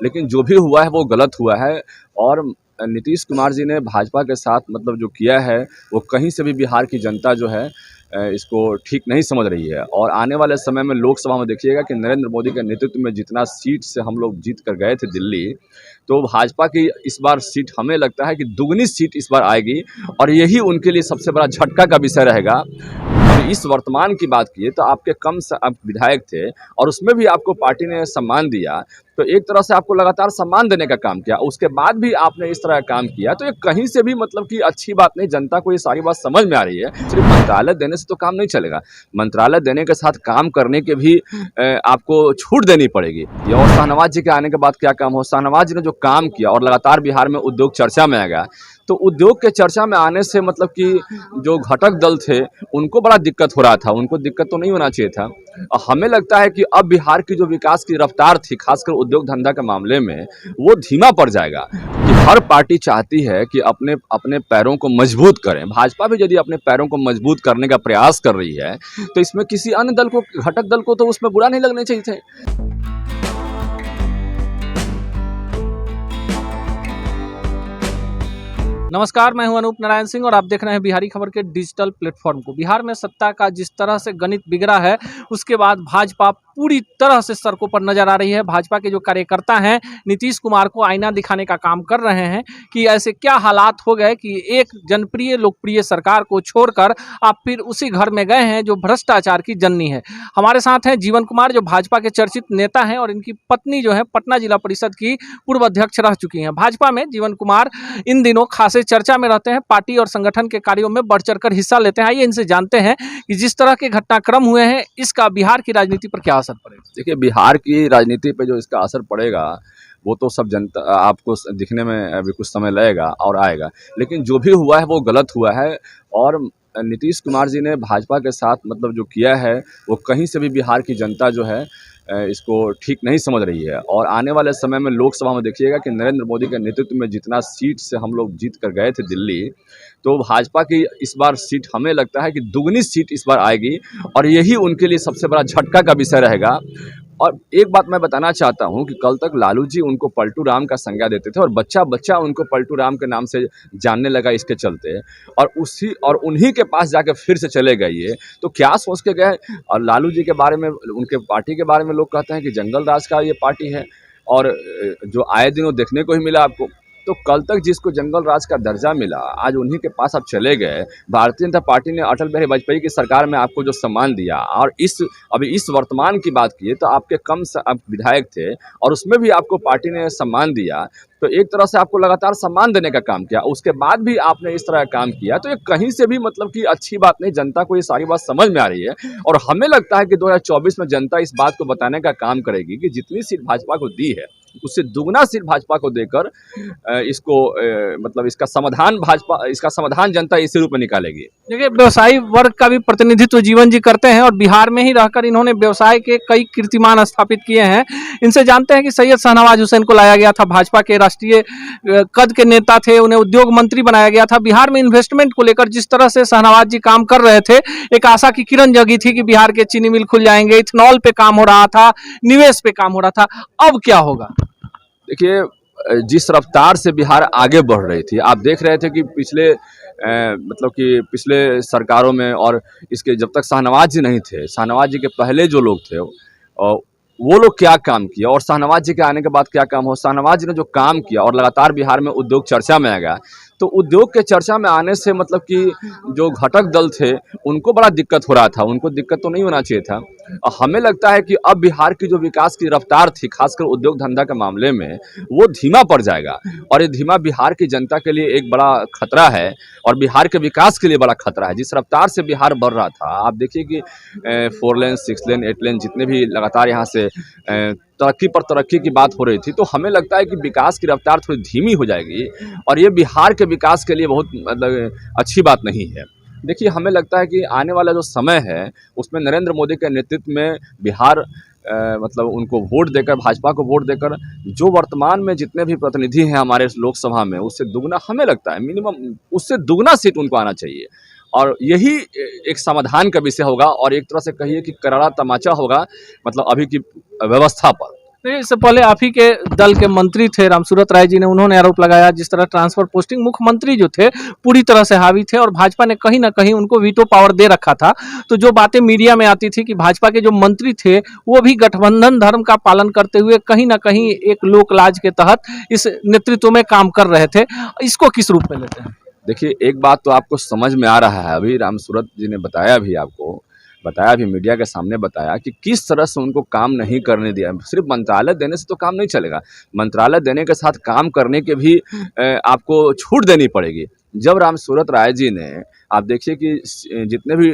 लेकिन जो भी हुआ है वो गलत हुआ है। और नीतीश कुमार जी ने भाजपा के साथ मतलब जो किया है वो कहीं से भी बिहार की जनता जो है इसको ठीक नहीं समझ रही है। और आने वाले समय में लोकसभा में देखिएगा कि नरेंद्र मोदी के नेतृत्व में जितना सीट से हम लोग जीत कर गए थे दिल्ली, तो भाजपा की इस बार सीट हमें लगता है कि दुगनी सीट इस बार आएगी। और यही उनके लिए सबसे बड़ा झटका का विषय रहेगा। इस वर्तमान की बात की तो आपके कम आप विधायक थे और उसमें भी आपको पार्टी ने सम्मान दिया, तो एक तरह से आपको लगातार सम्मान देने का काम किया, उसके बाद भी आपने इस तरह का काम किया, तो ये कहीं से भी मतलब कि अच्छी बात नहीं। जनता को ये सारी बात समझ में आ रही है। सिर्फ मंत्रालय देने से तो काम नहीं चलेगा, मंत्रालय देने के साथ काम करने के भी आपको छूट देनी पड़ेगी। और शाहनवाज जी के आने के बाद क्या काम हो, शाहनवाज जी ने जो काम किया और लगातार बिहार में उद्योग चर्चा में आ गया, तो उद्योग के चर्चा में आने से मतलब कि जो घटक दल थे उनको बड़ा दिक्कत हो रहा था, उनको दिक्कत तो नहीं होना चाहिए था। हमें लगता है कि अब बिहार की जो विकास की रफ्तार थी खासकर उद्योग धंधा के मामले में वो धीमा पड़ जाएगा। कि हर पार्टी चाहती है कि अपने अपने पैरों को मजबूत करें। भाजपा भी यदि अपने पैरों को मजबूत करने का प्रयास कर रही है तो इसमें किसी अन्य दल को, घटक दल को तो उसमें बुरा नहीं लगना चाहिए थे। नमस्कार, मैं हूं अनूप नारायण सिंह और आप देख रहे हैं बिहारी खबर के डिजिटल प्लेटफॉर्म को। बिहार में सत्ता का जिस तरह से गणित बिगड़ा है उसके बाद भाजपा पूरी तरह से सड़कों पर नजर आ रही है। भाजपा के जो कार्यकर्ता हैं नीतीश कुमार को आईना दिखाने का काम कर रहे हैं कि ऐसे क्या हालात हो गए कि एक जनप्रिय लोकप्रिय सरकार को छोड़कर आप फिर उसी घर में गए हैं जो भ्रष्टाचार की जननी है। हमारे साथ हैं जीवन कुमार जो भाजपा के चर्चित नेता हैं और इनकी पत्नी जो है पटना जिला परिषद की पूर्व अध्यक्ष रह चुकी हैं। भाजपा में जीवन कुमार इन दिनों खासे चर्चा में रहते हैं, पार्टी और संगठन के कार्यों में बढ़ चढ़कर हिस्सा लेते हैं। आइए इनसे जानते हैं कि जिस तरह के घटनाक्रम हुए हैं इसका बिहार की राजनीति पर क्या असर पड़ेगा। देखिए, बिहार की राजनीति पे जो इसका असर पड़ेगा वो तो सब जनता आपको दिखने में अभी कुछ समय लगेगा और आएगा। लेकिन जो भी हुआ है वो गलत हुआ है। और नीतीश कुमार जी ने भाजपा के साथ मतलब जो किया है वो कहीं से भी बिहार की जनता जो है इसको ठीक नहीं समझ रही है। और आने वाले समय में लोकसभा में देखिएगा कि नरेंद्र मोदी के नेतृत्व में जितना सीट से हम लोग जीत कर गए थे दिल्ली, तो भाजपा की इस बार सीट हमें लगता है कि दुगनी सीट इस बार आएगी। और यही उनके लिए सबसे बड़ा झटका का विषय रहेगा। और एक बात मैं बताना चाहता हूं कि कल तक लालू जी उनको पलटू राम का संज्ञा देते थे और बच्चा बच्चा उनको पलटू राम के नाम से जानने लगा इसके चलते, और उन्हीं के पास जाके फिर से चले गए ये, तो क्या सोच के गए। और लालू जी के बारे में, उनके पार्टी के बारे में लोग कहते हैं कि जंगल राज का ये पार्टी है, और जो आए दिन वो देखने को ही मिला आपको। तो कल तक जिसको जंगल राज का दर्जा मिला आज उन्हीं के पास आप चले गए। भारतीय जनता पार्टी ने अटल बिहारी वाजपेयी की सरकार में आपको जो सम्मान दिया, और अभी इस वर्तमान की बात की तो आपके कम आप विधायक थे और उसमें भी आपको पार्टी ने सम्मान दिया, तो एक तरह से आपको लगातार सम्मान देने का काम किया, उसके बाद भी आपने इस तरह का काम किया, तो ये कहीं से भी मतलब कि अच्छी बात नहीं। जनता को ये सारी बात समझ में आ रही है। और हमें लगता है कि 2024 में जनता इस बात को बताने का काम करेगी कि जितनी सीट भाजपा को दी है उससे दुगना सीट भाजपा को देकर इसको मतलब इसका समाधान जनता इसी रूप में निकालेगी। देखिए, व्यवसायी वर्ग का भी प्रतिनिधित्व जीवन जी करते हैं और बिहार में ही रहकर इन्होंने व्यवसाय के कई कीर्तिमान स्थापित किए हैं। इनसे जानते हैं कि सैयद शाहनवाज हुसैन को लाया गया था, भाजपा के राष्ट्रीय कद के नेता थे, उन्हें उद्योग मंत्री बनाया गया था। बिहार में इन्वेस्टमेंट को लेकर जिस तरह से शाहनवाज जी काम कर रहे थे, एक आशा की किरण जगी थी कि बिहार के चीनी मिल खुल जाएंगे, इथेनॉल पे काम हो रहा था, निवेश पे काम हो रहा था। अब क्या होगा? देखिए, जिस रफ्तार से बिहार आगे बढ़ रही थी, आप देख रहे थे कि मतलब कि पिछले सरकारों में, और इसके जब तक शाहनवाज जी नहीं थे, शाहनवाज जी के पहले जो लोग थे वो लोग क्या काम किया और शाहनवाज जी के आने के बाद क्या काम हो। शाहनवाज जी ने जो काम किया और लगातार बिहार में उद्योग चर्चा में आ गया, तो उद्योग के चर्चा में आने से मतलब कि जो घटक दल थे उनको बड़ा दिक्कत हो रहा था, उनको दिक्कत तो नहीं होना चाहिए था। हमें लगता है कि अब बिहार की जो विकास की रफ्तार थी खासकर उद्योग धंधा के मामले में वो धीमा पड़ जाएगा। और ये धीमा बिहार की जनता के लिए एक बड़ा खतरा है और बिहार के विकास के लिए बड़ा खतरा है। जिस रफ्तार से बिहार बढ़ रहा था, आप देखिए कि 4 लेन 6 लेन 8 लेन जितने भी लगातार यहाँ से तरक्की पर तरक्की की बात हो रही थी, तो हमें लगता है कि विकास की रफ्तार थोड़ी धीमी हो जाएगी और ये बिहार के विकास के लिए बहुत मतलब अच्छी बात नहीं है। देखिए, हमें लगता है कि आने वाला जो समय है उसमें नरेंद्र मोदी के नेतृत्व में बिहार मतलब उनको वोट देकर, भाजपा को वोट देकर, जो वर्तमान में जितने भी प्रतिनिधि हैं हमारे लोकसभा में उससे दुगना, हमें लगता है मिनिमम उससे दुगना सीट उनको आना चाहिए। और यही एक समाधान का विषय होगा और एक तरह से कहिए कि करारा तमाचा होगा मतलब अभी की व्यवस्था पर। देखिए, इससे पहले आप ही के दल के मंत्री थे रामसूरत राय जी ने, उन्होंने आरोप लगाया जिस तरह ट्रांसफर पोस्टिंग मुख्यमंत्री जो थे पूरी तरह से हावी थे और भाजपा ने कहीं ना कहीं उनको वीटो पावर दे रखा था। तो जो बातें मीडिया में आती थी कि भाजपा के जो मंत्री थे वो भी गठबंधन धर्म का पालन करते हुए कहीं ना कहीं एक लोक लाज के तहत इस नेतृत्व में काम कर रहे थे, इसको किस रूप में लेते हैं? देखिए, एक बात तो आपको समझ में आ रहा है, अभी रामसूरत जी ने बताया भी, आपको बताया भी, मीडिया के सामने बताया कि किस तरह से उनको काम नहीं करने दिया। सिर्फ मंत्रालय देने से तो काम नहीं चलेगा, मंत्रालय देने के साथ काम करने के भी आपको छूट देनी पड़ेगी। जब रामसूरत राय जी ने, आप देखिए कि जितने भी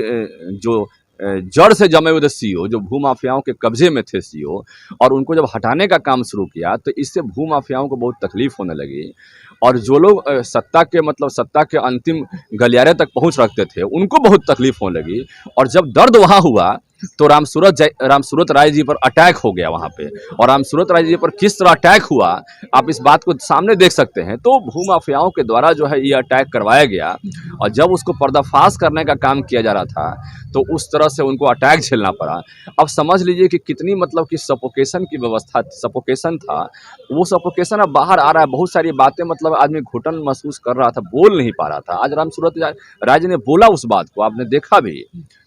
जो जड़ से जमे हुए थे सीईओ, जो भूमाफियाओं के कब्जे में थे सीईओ, और उनको जब हटाने का काम शुरू किया तो इससे भूमाफियाओं को बहुत तकलीफ होने लगी। और जो लोग सत्ता के मतलब सत्ता के अंतिम गलियारे तक पहुंच रखते थे उनको बहुत तकलीफ होने लगी। और जब दर्द वहाँ हुआ तो रामसूरत राय जी पर अटैक हो गया वहाँ पे, और रामसूरत राय जी पर किस तरह अटैक हुआ आप इस बात को सामने देख सकते हैं। तो भूमाफियाओं के द्वारा जो है ये अटैक करवाया गया, और जब उसको पर्दाफाश करने का काम किया जा रहा था तो उस तरह से उनको अटैक झेलना पड़ा। अब समझ लीजिए कि कितनी मतलब कि सफोकेशन की व्यवस्था, सफोकेशन था, वो सफोकेशन अब बाहर आ रहा है। बहुत सारी बातें मतलब आदमी घुटन महसूस कर रहा था, बोल नहीं पा रहा था। आज रामसूरत राय जी ने बोला उस बात को, आपने देखा भी।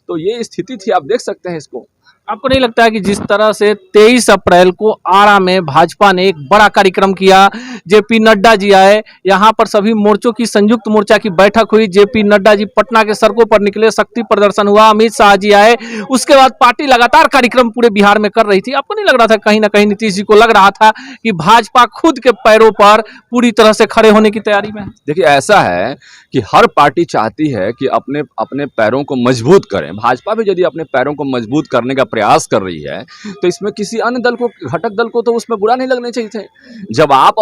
तो ये स्थिति थी, आप देख सकते हैं इसको। आपको नहीं लगता है कि जिस तरह से 23 अप्रैल को आरा में भाजपा ने एक बड़ा कार्यक्रम किया, जेपी नड्डा जी आए, यहाँ पर सभी मोर्चों की संयुक्त मोर्चा की बैठक हुई, जेपी नड्डा जी पटना के सड़कों पर निकले, शक्ति प्रदर्शन हुआ, अमित शाह जी आए, उसके बाद पार्टी लगातार कार्यक्रम पूरे बिहार में कर रही थी। आपको नहीं लग रहा था कहीं ना कहीं नीतीश जी को लग रहा था कि भाजपा खुद के पैरों पर पूरी तरह से खड़े होने की तैयारी में है? देखिए, ऐसा है कि हर पार्टी चाहती है कि अपने अपने पैरों को मजबूत करें। भाजपा भी यदि अपने पैरों को मजबूत करने का प्रयास कर रही है तो इसमें किसी अन्य दल को, घटक दल को तो उसमें बुरा नहीं लगना चाहिए थे। जब आप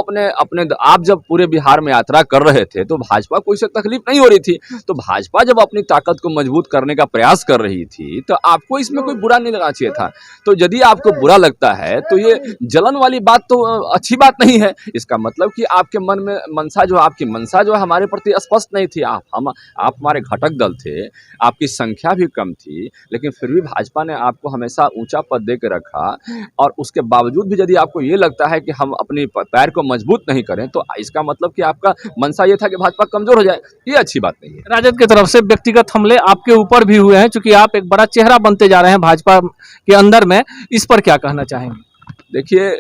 आप जब पूरे बिहार में यात्रा कर रहे थे तो भाजपा को इससे तकलीफ नहीं हो रही थी। तो भाजपा जब अपनी ताकत को मजबूत करने का प्रयास कर रही थी तो आपको इसमें कोई बुरा नहीं लगना चाहिए था। तो यदि आपको बुरा लगता है तो ये जलन वाली बात तो अच्छी बात नहीं है। इसका मतलब कि आपके मन में आपकी मंशा जो है हमारे प्रति स्पष्ट नहीं थी। आप हमारे घटक दल थे, आपकी संख्या भी कम थी, लेकिन फिर भी भाजपा ने आपको हमेशा ऊंचा पद दे के रखा। और उसके बावजूद भी यदि आपको ये लगता है कि हम अपने पैर को मजबूत नहीं करें तो इसका मतलब कि आपका मंशा ये था कि भाजपा कमजोर हो जाए। ये अच्छी बात नहीं है। राजद की तरफ से व्यक्तिगत हमले आपके ऊपर भी हुए हैं, क्योंकि आप एक बड़ा चेहरा बनते जा रहे हैं भाजपा के अंदर में, इस पर क्या कहना चाहेंगे? देखिए,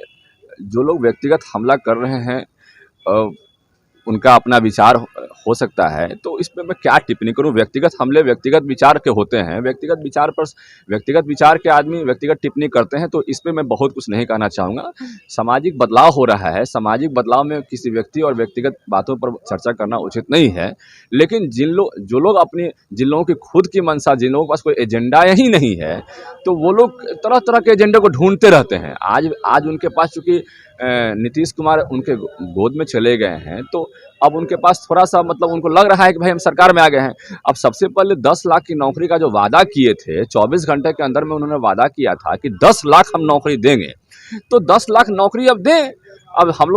जो लोग व्यक्तिगत हमला कर रहे हैं उनका अपना विचार हो सकता है, तो इसमें मैं क्या टिप्पणी करूं। व्यक्तिगत हमले व्यक्तिगत विचार के होते हैं, व्यक्तिगत विचार के आदमी व्यक्तिगत टिप्पणी करते हैं, तो इस पे मैं बहुत कुछ नहीं कहना चाहूँगा। सामाजिक बदलाव हो रहा है, सामाजिक बदलाव में किसी व्यक्ति और व्यक्तिगत बातों पर चर्चा करना उचित नहीं है। लेकिन जिन लोगों की खुद की मंशा, जिन लोगों के पास कोई एजेंडा ही नहीं है, तो वो लोग तरह तरह के एजेंडे को ढूंढते रहते हैं। आज उनके पास चूँकि नीतीश कुमार उनके गोद में चले गए हैं, तो अब उनके पास थोड़ा सा मतलब उनको लग रहा है कि भाई हम सरकार में आ गए हैं। अब सबसे पहले 10 लाख की नौकरी का जो वादा किए थे, 24 घंटे के अंदर में उन्होंने वादा किया था कि 10 लाख हम नौकरी देंगे, तो 10 लाख नौकरी अब दें। अब हम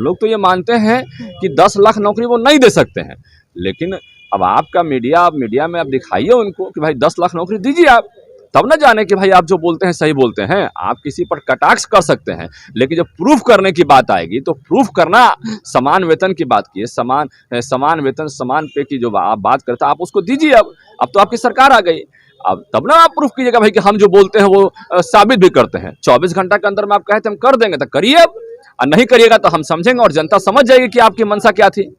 लोग तो ये मानते हैं कि 10 लाख नौकरी वो नहीं दे सकते हैं, लेकिन अब आपका मीडिया में आप दिखाइए उनको कि भाई 10 लाख नौकरी दीजिए आप, तब ना जाने कि भाई आप जो बोलते हैं सही बोलते हैं। आप किसी पर कटाक्ष कर सकते हैं, लेकिन जब प्रूफ करने की बात आएगी तो प्रूफ करना, समान वेतन की बात की है, समान वेतन समान पे की जो आप बात करते हैं आप उसको दीजिए। अब तो आपकी सरकार आ गई, अब तब ना आप प्रूफ कीजिएगा भाई कि हम जो बोलते हैं वो साबित भी करते हैं। 24 घंटा के अंदर में आप कहते हैं हम कर देंगे, तो करिए अब, और नहीं करिएगा तो हम समझेंगे और जनता समझ जाएगी कि आपकी मंशा क्या थी।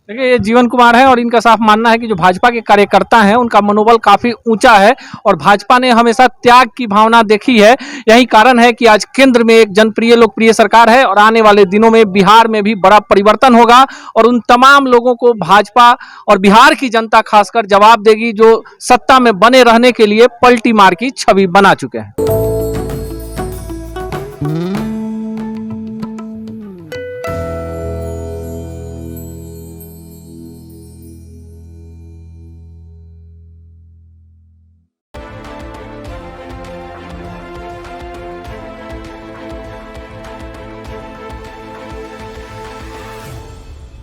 देखिए, ये जीवन कुमार है और इनका साफ मानना है कि जो भाजपा के कार्यकर्ता हैं उनका मनोबल काफी ऊंचा है और भाजपा ने हमेशा त्याग की भावना देखी है। यही कारण है कि आज केंद्र में एक जनप्रिय लोकप्रिय सरकार है और आने वाले दिनों में बिहार में भी बड़ा परिवर्तन होगा और उन तमाम लोगों को भाजपा और बिहार की जनता खासकर जवाब देगी जो सत्ता में बने रहने के लिए पलटी मार की छवि बना चुके हैं।